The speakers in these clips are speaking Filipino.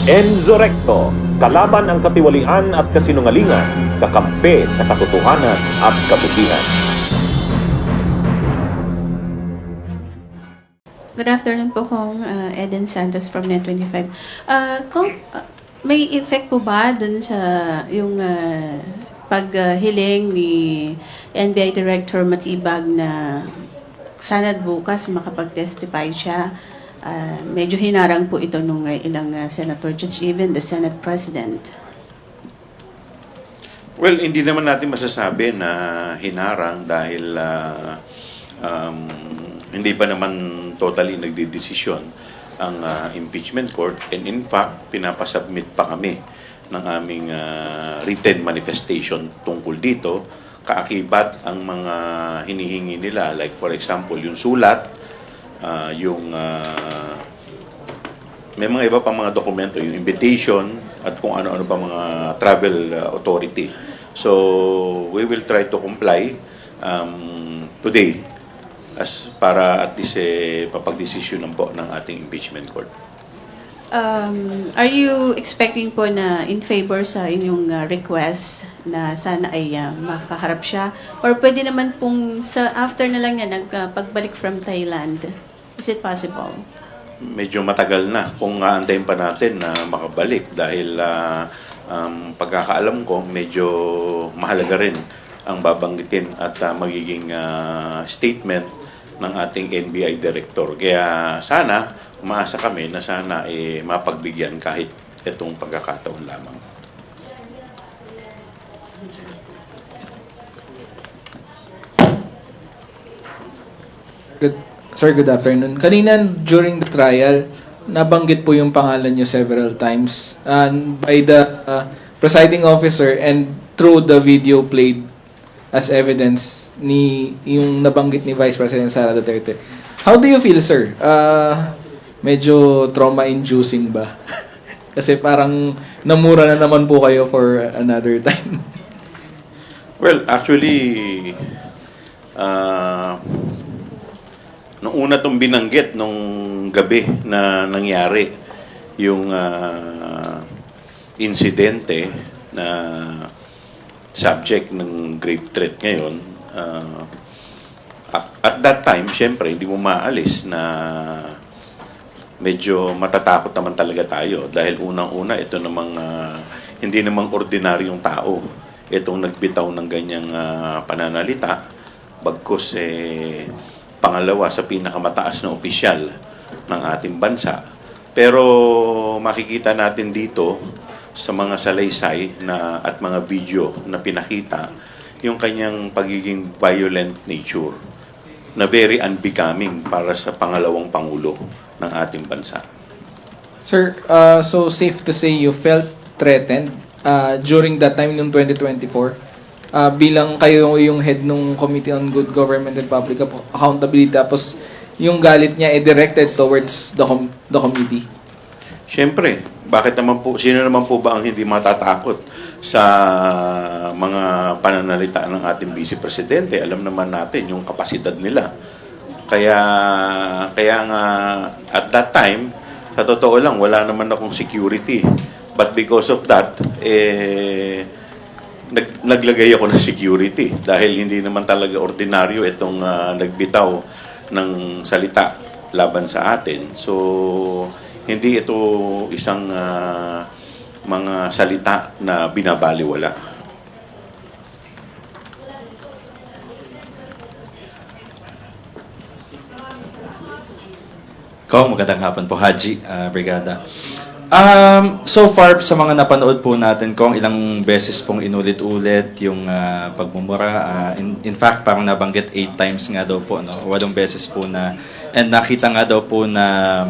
Enzo Recto, kalaban ang katiwalian at kasinungalingan, kakampi sa katotohanan at kabutihan. Good afternoon po, Kong Eden Santos from Net25. Kong, may effect po ba dun sa yung paghiling ni NBI Director Matibag na sana bukas makapag-testify siya? Medyo hinarang po ito nung ilang senator, judge, even the Senate President. Well, hindi naman natin masasabi na hinarang dahil hindi pa naman totally nagdidesisyon ang impeachment court, and in fact, pinapasubmit pa kami ng aming written manifestation tungkol dito. Kaakibat ang mga hinihingi nila, like for example, yung sulat, may mga iba pang mga dokumento, yung invitation, at kung ano-ano pa mga travel authority. So, we will try to comply today as para at least papagdesisyonan po ng ating impeachment court. Are you expecting po na in favor sa inyong request na sana ay makaharap siya? Or pwede naman pong sa after na lang niya pagbalik from Thailand? Is it possible? Medyo matagal na kung aantayin pa natin na makabalik dahil pagkakaalam ko medyo mahalaga rin ang babanggitin at magiging statement ng ating NBI Director. Kaya sana, umaasa kami na sana mapagbigyan kahit itong pagkakataon lamang. Sir, good afternoon. Kanina during the trial, nabanggit po yung pangalan niyo several times by the presiding officer and through the video played as evidence ni yung nabanggit ni Vice President Sara Duterte. How do you feel, sir? Medyo trauma-inducing ba? Kasi parang namura na naman po kayo for another time. Well, actually, nung una itong binanggit nung gabi na nangyari yung insidente na subject ng grave threat ngayon, at that time, syempre, hindi mo maalis na medyo matatakot naman talaga tayo dahil unang-una ito namang hindi namang ordinaryong tao itong nagbitaw ng ganyang pananalita, bagkus pangalawa sa pinakamataas na opisyal ng ating bansa. Pero makikita natin dito sa mga salaysay na at mga video na pinakita yung kanyang pagiging violent nature na very unbecoming para sa pangalawang pangulo ng ating bansa. Sir, so safe to say you felt threatened during that time noong 2024 bilang kayo yung head ng Committee on Good Government and Public Accountability, tapos yung galit niya directed towards the committee? Siyempre, bakit naman po, sino naman po ba ang hindi matatakot sa mga pananalita ng ating Vice Presidente? Alam naman natin yung kapasidad nila. Kaya nga, at that time, sa totoo lang, wala naman akong security. But because of that, naglagay ako ng security dahil hindi naman talaga ordinaryo itong nagbitaw ng salita laban sa atin. So, hindi ito isang mga salita na binabaliwala. Magandang hapon po, Haji, Brigada. So far, sa mga napanood po natin, ilang beses pong inulit-ulit yung pagmumura. In fact, parang nabanggit 8 times nga daw po, 8 beses po na, and nakita nga daw po na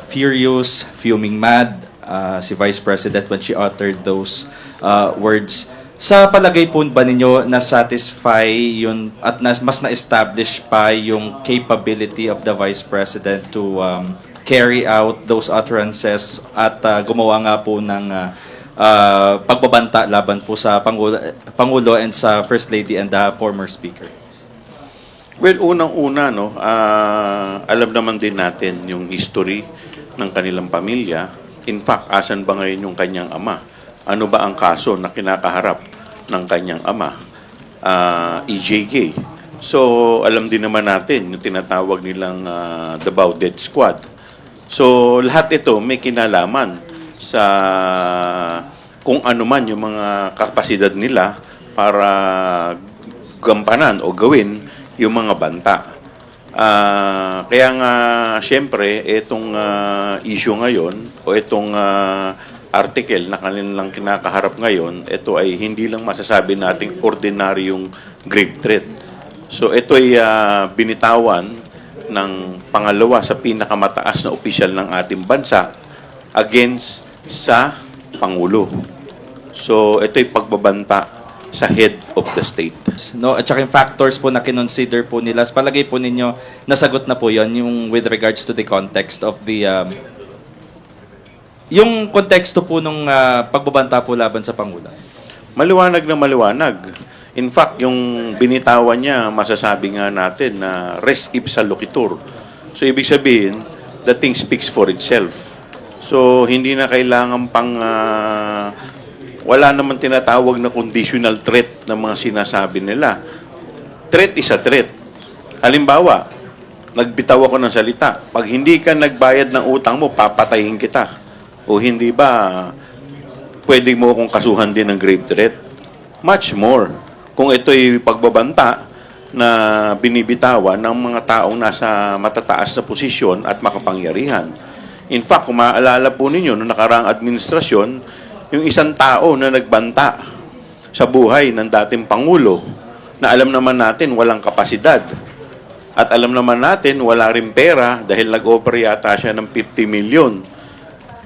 furious, fuming mad, si Vice President when she uttered those words. Sa palagay po ba ninyo na-satisfy yun at mas na-establish pa yung capability of the Vice President to carry out those utterances at gumawa nga po ng pagbabanta laban po sa Pangulo and sa First Lady and the former Speaker? Well, unang-una, alam naman din natin yung history ng kanilang pamilya In fact, asan ba ngayon yung kanyang ama? Ano ba ang kaso na kinakaharap ng kanyang ama? EJK. So, alam din naman natin yung tinatawag nilang Davao Death Squad. So, lahat ito may kinalaman sa kung ano man yung mga kapasidad nila para gampanan o gawin yung mga banta. Kaya nga, siyempre, itong issue ngayon o itong article na kanilang kinakaharap ngayon, ito ay hindi lang masasabi nating ordinaryong grave threat. So ito ay binitawan ng pangalawa sa pinakamataas na opisyal ng ating bansa against sa Pangulo. So ito ay pagbabanta sa head of the state. No, at saka yung factors po na kinonsider po nila. Palagay po ninyo, nasagot na po yon yung with regards to the context of the yung konteksto po nung pagbabanta po laban sa Pangulo. Maliwanag na maliwanag. In fact, yung binitawan niya, masasabi nga natin na res ipsa loquitur. So, ibig sabihin, the thing speaks for itself. So, hindi na kailangan pang wala naman tinatawag na conditional threat ng mga sinasabi nila. Threat is a threat. Halimbawa, nagbitaw ako ng salita. Pag hindi ka nagbayad ng utang mo, papatayin kita. O hindi ba, pwede mo akong kasuhan din ng grave threat? Much more. Kung ito'y pagbabanta na binibitawan ng mga taong nasa matataas na posisyon at makapangyarihan. In fact, kung maaalala po ninyo, noong nakaraang administrasyon, yung isang tao na nagbanta sa buhay ng dating Pangulo, na alam naman natin walang kapasidad. At alam naman natin wala rin pera dahil nag-offer yata siya ng 50 million.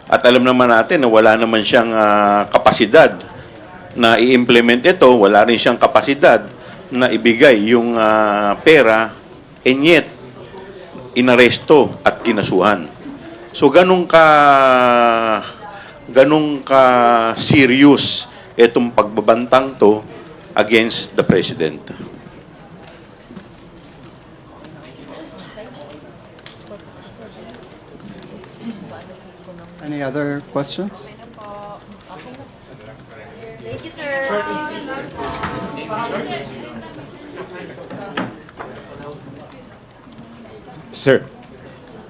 At alam naman natin na wala naman siyang kapasidad na i-implement ito, wala rin siyang kapasidad na ibigay yung pera, and yet, inaresto at kinasuhan. So, ganun ka serious itong pagbabantang to against the President. Any other questions? Thank you, sir. Sir,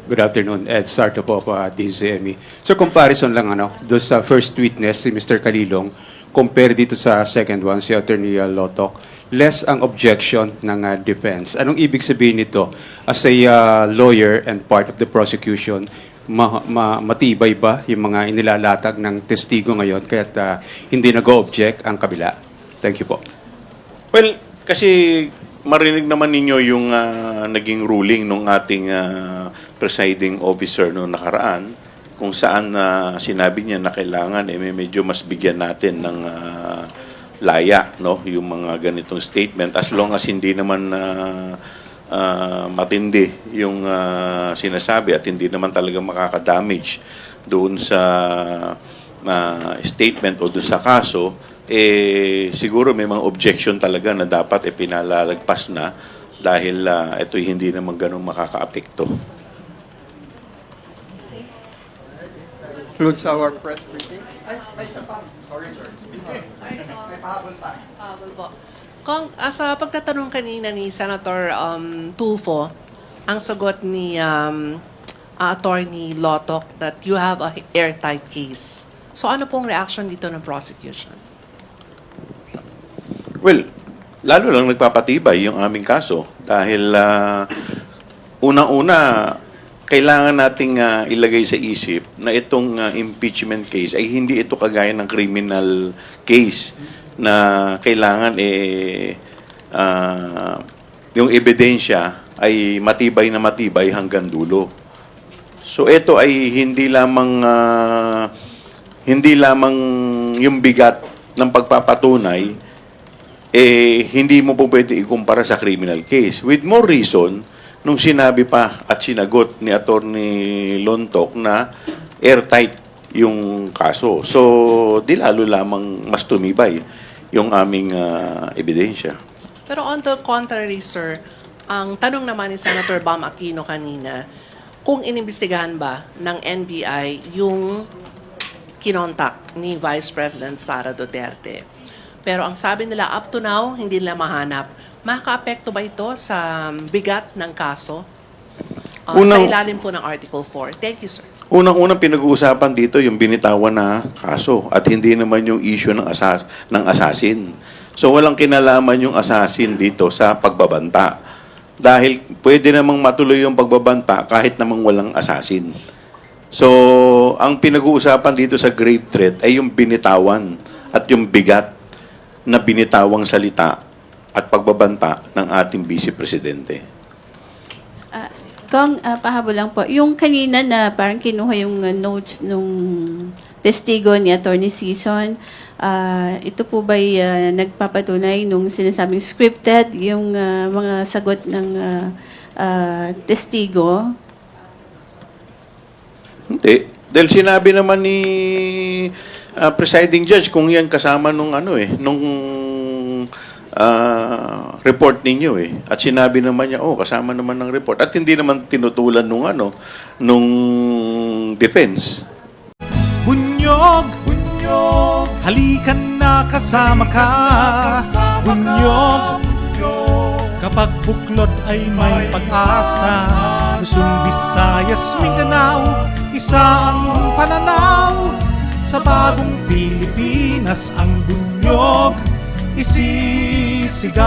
good afternoon. Ed Sarto po, DZME. So, comparison lang, doon sa first witness, si Mr. Kalilong, compare dito sa second one, si Attorney Lotok, less ang objection ng defense. Anong ibig sabihin nito? As a lawyer and part of the prosecution, matibay ba yung mga inilalatag ng testigo ngayon kaya't hindi nag-object ang kabila? Thank you po. Well, kasi marinig naman ninyo yung naging ruling ng ating presiding officer noong nakaraan kung saan sinabi niya na kailangan medyo mas bigyan natin ng laya, no, yung mga ganitong statement as long as hindi naman matindi yung sinasabi at hindi naman talaga makaka-damage doon sa statement o doon sa kaso, siguro may mga objection talaga na dapat pinalalagpas na dahil ito'y hindi naman ganun makaka-apekto. Concludes our press briefing. Ay, isa pa. Sorry, sir. May pahabol pa. Kung sa pagtatanong kanina ni Senator Tulfo, ang sagot ni Attorney Lotok that you have a airtight case. So ano pong reaction dito ng prosecution? Well, lalo lang nagpapatibay yung aming kaso dahil unang-una kailangan nating ilagay sa isip na itong impeachment case ay hindi ito kagaya ng criminal case na kailangan yung ebidensya ay matibay na matibay hanggang dulo. So ito ay hindi lamang yung bigat ng pagpapatunay hindi mo po pwede ikumpara sa criminal case. With more reason, nung sinabi pa at sinagot ni Attorney Lontok na airtight yung kaso. So, di lalo lamang mas tumibay yung aming ebidensya. Pero on the contrary, sir, ang tanong naman ni Senator Bam Aquino kanina, kung inimbestigahan ba ng NBI yung kinontak ni Vice President Sara Duterte. Pero ang sabi nila, up to now, hindi nila mahanap. Makaka-apekto ba ito sa bigat ng kaso? Sa ilalim po ng Article 4. Thank you, sir. Unang-unang pinag-uusapan dito yung binitawan na kaso at hindi naman yung issue ng assassin. So walang kinalaman yung assassin dito sa pagbabanta. Dahil pwede namang matuloy yung pagbabanta kahit namang walang assassin. So ang pinag-uusapan dito sa grave threat ay yung binitawan at yung bigat na binitawang salita at pagbabanta ng ating Vice Presidente. Kung pahabol lang po, yung kanina na parang kinuha yung notes nung testigo ni Attorney Season, ito po ba'y nagpapatunay nung sinasabing scripted yung mga sagot ng testigo? Hindi. Dahil sinabi naman ni presiding judge kung yan kasama nung report ninyo At sinabi naman niya, kasama naman ng report. At hindi naman tinutulan nung defense. Bunyog, bunyog, halikan na kasama ka. Bunyog, kapag buklod ay may pag-asa. Luzon, Visayas, Mindanao, isa ang pananaw. Sa bagong Pilipinas ang bunyog isisigaw.